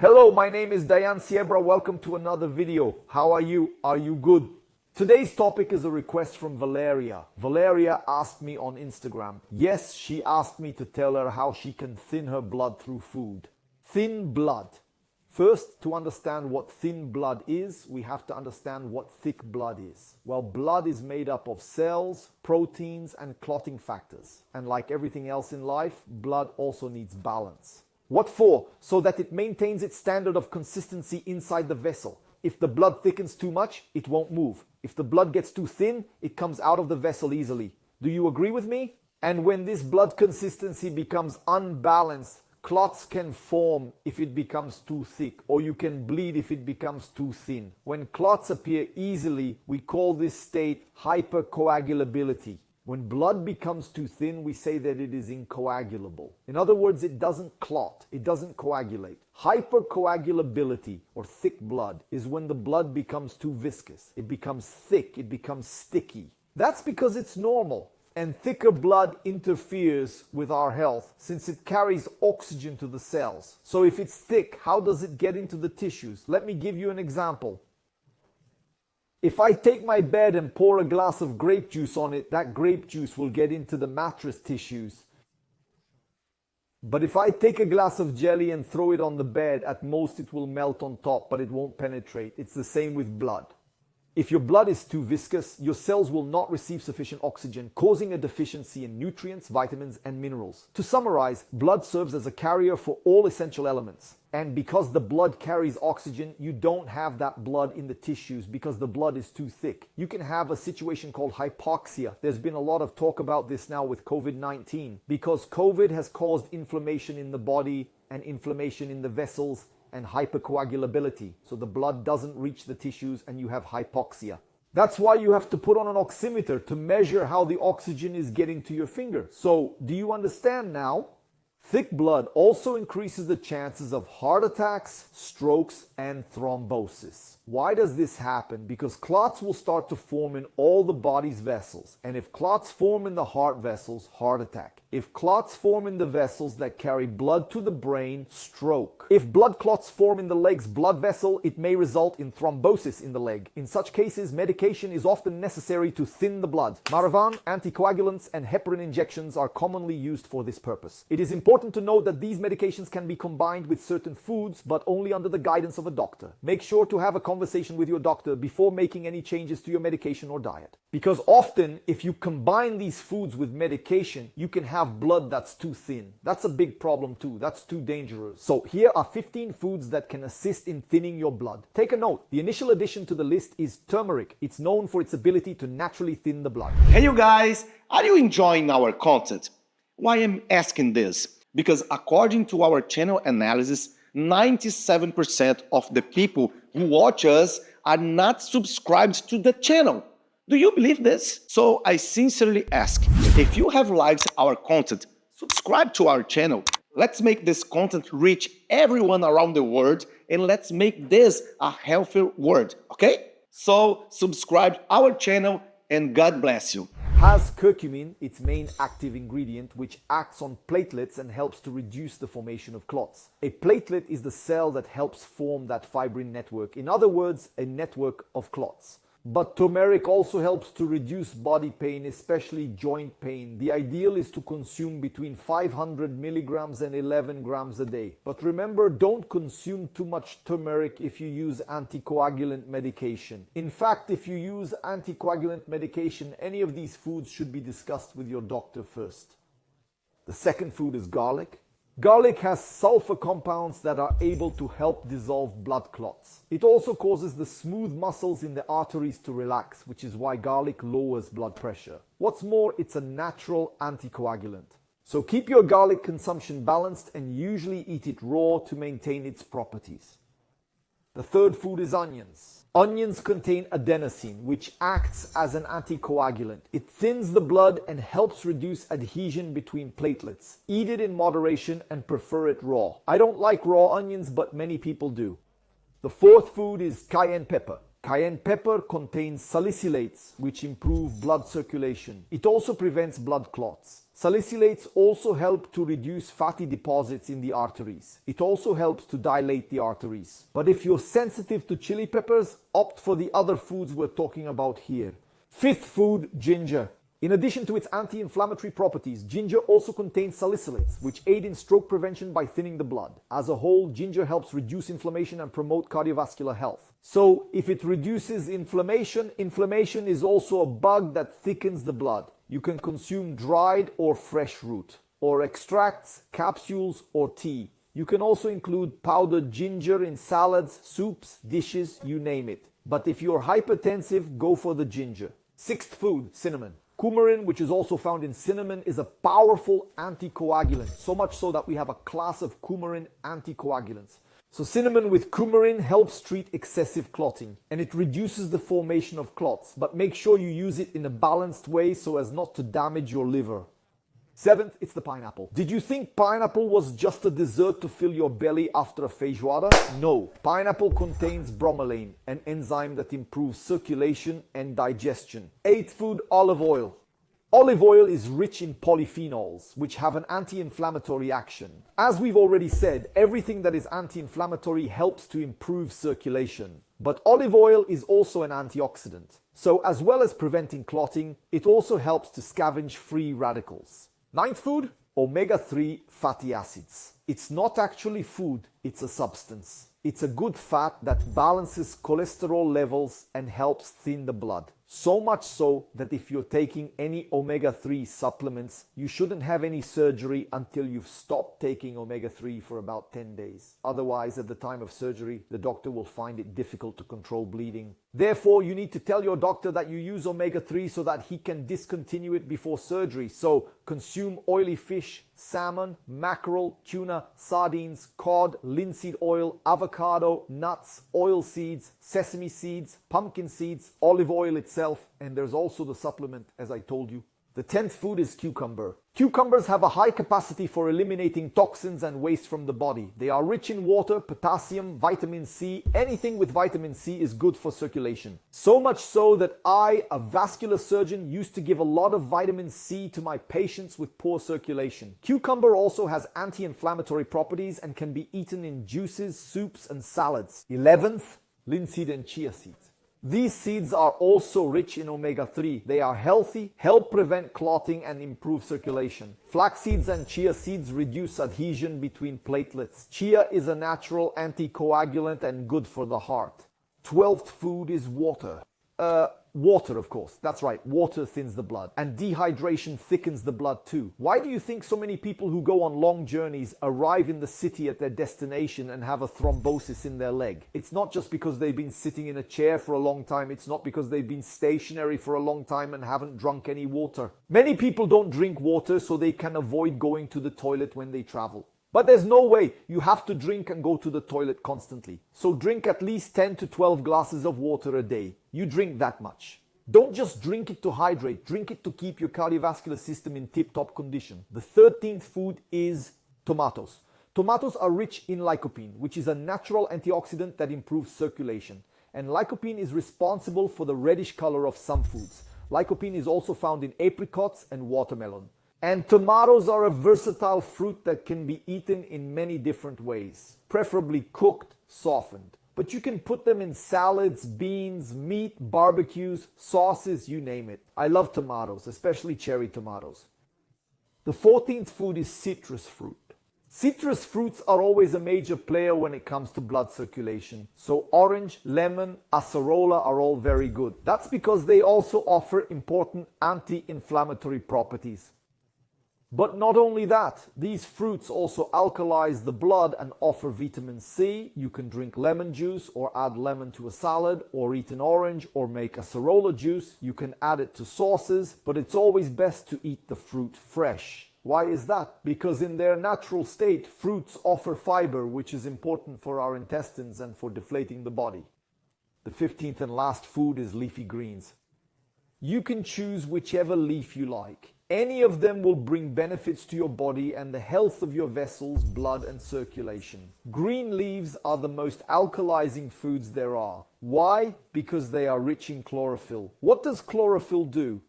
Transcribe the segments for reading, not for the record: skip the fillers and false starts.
Hello, my name is Dayan Siebra. Welcome to another video. How are you? Are you good? Today's topic is a request from Valeria. Valeria asked me on Instagram. Yes, she asked me to tell her how she can thin her blood through food. Thin blood. First, to understand what thin blood is, we have to understand what thick blood is. Well, blood is made up of cells, proteins, and clotting factors. And like everything else in life, blood also needs balance. What for? So that it maintains its standard of consistency inside the vessel. If the blood thickens too much, it won't move. If the blood gets too thin, it comes out of the vessel easily. Do you agree with me? And when this blood consistency becomes unbalanced, clots can form if it becomes too thick, or you can bleed if it becomes too thin. When clots appear easily, we call this state hypercoagulability. When blood becomes too thin, we say that it is incoagulable. In other words, it doesn't clot, it doesn't coagulate. Hypercoagulability, or thick blood, is when the blood becomes too viscous. It becomes thick, it becomes sticky. That's because it's normal. And thicker blood interferes with our health since it carries oxygen to the cells. So if it's thick, how does it get into the tissues? Let me give you an example. If I take my bed and pour a glass of grape juice on it, that grape juice will get into the mattress tissues. But if I take a glass of jelly and throw it on the bed, at most it will melt on top, but it won't penetrate. It's the same with blood. If your blood is too viscous, your cells will not receive sufficient oxygen, causing a deficiency in nutrients, vitamins, and minerals. To summarize, blood serves as a carrier for all essential elements. And because the blood carries oxygen, you don't have that blood in the tissues because the blood is too thick. You can have a situation called hypoxia. There's been a lot of talk about this now with COVID-19 because COVID has caused inflammation in the body and inflammation in the vessels and hypercoagulability. So the blood doesn't reach the tissues and you have hypoxia. That's why you have to put on an oximeter to measure how the oxygen is getting to your finger. So do you understand now? Thick blood also increases the chances of heart attacks, strokes, and thrombosis. Why does this happen? Because clots will start to form in all the body's vessels. And if clots form in the heart vessels, heart attack. If clots form in the vessels that carry blood to the brain, stroke. If blood clots form in the leg's blood vessel, it may result in thrombosis in the leg. In such cases, medication is often necessary to thin the blood. Maravan, anticoagulants, and heparin injections are commonly used for this purpose. It is important to note that these medications can be combined with certain foods, but only under the guidance of a doctor. Make sure to have a conversation with your doctor before making any changes to your medication or diet. Because often, if you combine these foods with medication, you can have blood that's too thin. That's a big problem too. That's too dangerous. So here are 15 foods that can assist in thinning your blood. Take a note. The initial addition to the list is turmeric. It's known for its ability to naturally thin the blood. Hey you guys, are you enjoying our content? Why I'm asking this? Because according to our channel analysis, 97% of the people who watch us are not subscribed to the channel. Do you believe this? So I sincerely ask, if you have liked our content, subscribe to our channel. Let's make this content reach everyone around the world and let's make this a healthier world, okay? So subscribe our channel and God bless you. Has curcumin, its main active ingredient, which acts on platelets and helps to reduce the formation of clots. A platelet is the cell that helps form that fibrin network. In other words, a network of clots. But turmeric also helps to reduce body pain, especially joint pain. The ideal is to consume between 500 milligrams and 11 grams a day. But remember, don't consume too much turmeric if you use anticoagulant medication. In fact, if you use anticoagulant medication, any of these foods should be discussed with your doctor first. The second food is garlic. Garlic has sulfur compounds that are able to help dissolve blood clots. It also causes the smooth muscles in the arteries to relax, which is why garlic lowers blood pressure. What's more, it's a natural anticoagulant. So keep your garlic consumption balanced and usually eat it raw to maintain its properties. The third food is onions. Onions contain adenosine, which acts as an anticoagulant. It thins the blood and helps reduce adhesion between platelets. Eat it in moderation and prefer it raw. I don't like raw onions, but many people do. The fourth food is cayenne pepper. Cayenne pepper contains salicylates, which improve blood circulation. It also prevents blood clots. Salicylates also help to reduce fatty deposits in the arteries. It also helps to dilate the arteries. But if you're sensitive to chili peppers, opt for the other foods we're talking about here. Fifth food, ginger. In addition to its anti-inflammatory properties, ginger also contains salicylates, which aid in stroke prevention by thinning the blood. As a whole, ginger helps reduce inflammation and promote cardiovascular health. So, if it reduces inflammation, inflammation is also a bug that thickens the blood. You can consume dried or fresh root, or extracts, capsules, or tea. You can also include powdered ginger in salads, soups, dishes, you name it. But if you're hypertensive, go for the ginger. Sixth food, cinnamon. Coumarin, which is also found in cinnamon, is a powerful anticoagulant, so much so that we have a class of coumarin anticoagulants. So cinnamon with coumarin helps treat excessive clotting, and it reduces the formation of clots, but make sure you use it in a balanced way so as not to damage your liver. Seventh, it's the pineapple. Did you think pineapple was just a dessert to fill your belly after a feijoada? No. Pineapple contains bromelain, an enzyme that improves circulation and digestion. Eighth food, olive oil. Olive oil is rich in polyphenols, which have an anti-inflammatory action. As we've already said, everything that is anti-inflammatory helps to improve circulation. But olive oil is also an antioxidant. So as well as preventing clotting, it also helps to scavenge free radicals. Ninth food, omega-3 fatty acids. It's not actually food, it's a substance. It's a good fat that balances cholesterol levels and helps thin the blood. So much so that if you're taking any omega-3 supplements, you shouldn't have any surgery until you've stopped taking omega-3 for about 10 days. Otherwise, at the time of surgery, the doctor will find it difficult to control bleeding. Therefore, you need to tell your doctor that you use omega-3 so that he can discontinue it before surgery. So, consume oily fish, salmon, mackerel, tuna, sardines, cod, linseed oil, avocado, nuts, oil seeds, sesame seeds, pumpkin seeds, olive oil itself, and there's also the supplement, as I told you. The 10th food is cucumber. Cucumbers have a high capacity for eliminating toxins and waste from the body. They are rich in water, potassium, vitamin C. Anything with vitamin C is good for circulation. So much so that I, a vascular surgeon, used to give a lot of vitamin C to my patients with poor circulation. Cucumber also has anti-inflammatory properties and can be eaten in juices, soups, and salads. 11th, linseed and chia seeds. These seeds are also rich in omega-3. They are healthy, help prevent clotting, and improve circulation. Flax seeds and chia seeds reduce adhesion between platelets. Chia is a natural anticoagulant and good for the heart. 12th food is water. Water, of course. That's right. Water thins the blood. And dehydration thickens the blood too. Why do you think so many people who go on long journeys arrive in the city at their destination and have a thrombosis in their leg? It's not just because they've been sitting in a chair for a long time. It's not because they've been stationary for a long time and haven't drunk any water. Many people don't drink water so they can avoid going to the toilet when they travel. But there's no way. You have to drink and go to the toilet constantly. So drink at least 10 to 12 glasses of water a day. You drink that much. Don't just drink it to hydrate. Drink it to keep your cardiovascular system in tip-top condition. The 13th food is tomatoes. Tomatoes are rich in lycopene, which is a natural antioxidant that improves circulation. And lycopene is responsible for the reddish color of some foods. Lycopene is also found in apricots and watermelon. And tomatoes are a versatile fruit that can be eaten in many different ways, preferably cooked, softened. But you can put them in salads, beans, meat, barbecues, sauces, you name it. I love tomatoes, especially cherry tomatoes. The 14th food is citrus fruit. Citrus fruits are always a major player when it comes to blood circulation. So orange, lemon, acerola are all very good. That's because they also offer important anti-inflammatory properties. But not only that, these fruits also alkalize the blood and offer vitamin C. You can drink lemon juice or add lemon to a salad or eat an orange or make acerola juice. You can add it to sauces, but it's always best to eat the fruit fresh. Why is that? Because in their natural state, fruits offer fiber, which is important for our intestines and for deflating the body. The 15th and last food is leafy greens. You can choose whichever leaf you like. Any of them will bring benefits to your body and the health of your vessels, blood, and circulation. Green leaves are the most alkalizing foods there are. Why? Because they are rich in chlorophyll. What does chlorophyll do?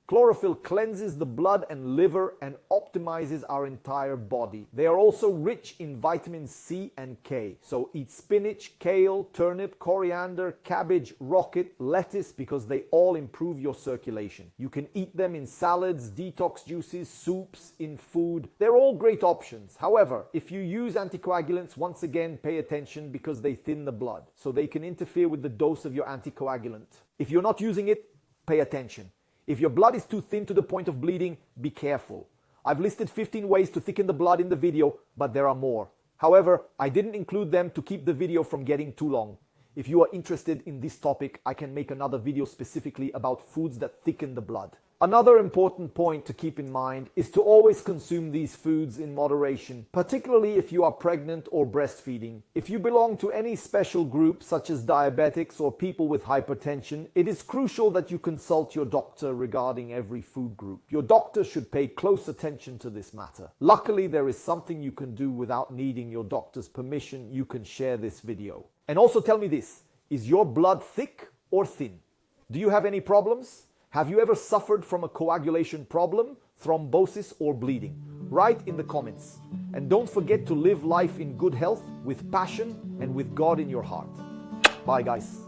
Chlorophyll cleanses the blood and liver and optimizes our entire body. They are also rich in vitamins C and K. So eat spinach, kale, turnip, coriander, cabbage, rocket, lettuce because they all improve your circulation. You can eat them in salads, detox juices, soups, in food. They're all great options. However, if you use anticoagulants, once again pay attention because they thin the blood. So they can interfere with the dose of your anticoagulant. If you're not using it, pay attention. If your blood is too thin to the point of bleeding, be careful. I've listed 15 ways to thicken the blood in the video, but there are more. However, I didn't include them to keep the video from getting too long. If you are interested in this topic, I can make another video specifically about foods that thicken the blood. Another important point to keep in mind is to always consume these foods in moderation, particularly if you are pregnant or breastfeeding. If you belong to any special group, such as diabetics or people with hypertension, it is crucial that you consult your doctor regarding every food group. Your doctor should pay close attention to this matter. Luckily, there is something you can do without needing your doctor's permission. You can share this video. And also tell me this, is your blood thick or thin? Do you have any problems? Have you ever suffered from a coagulation problem, thrombosis, or bleeding? Write in the comments. And don't forget to live life in good health, with passion, and with God in your heart. Bye, guys.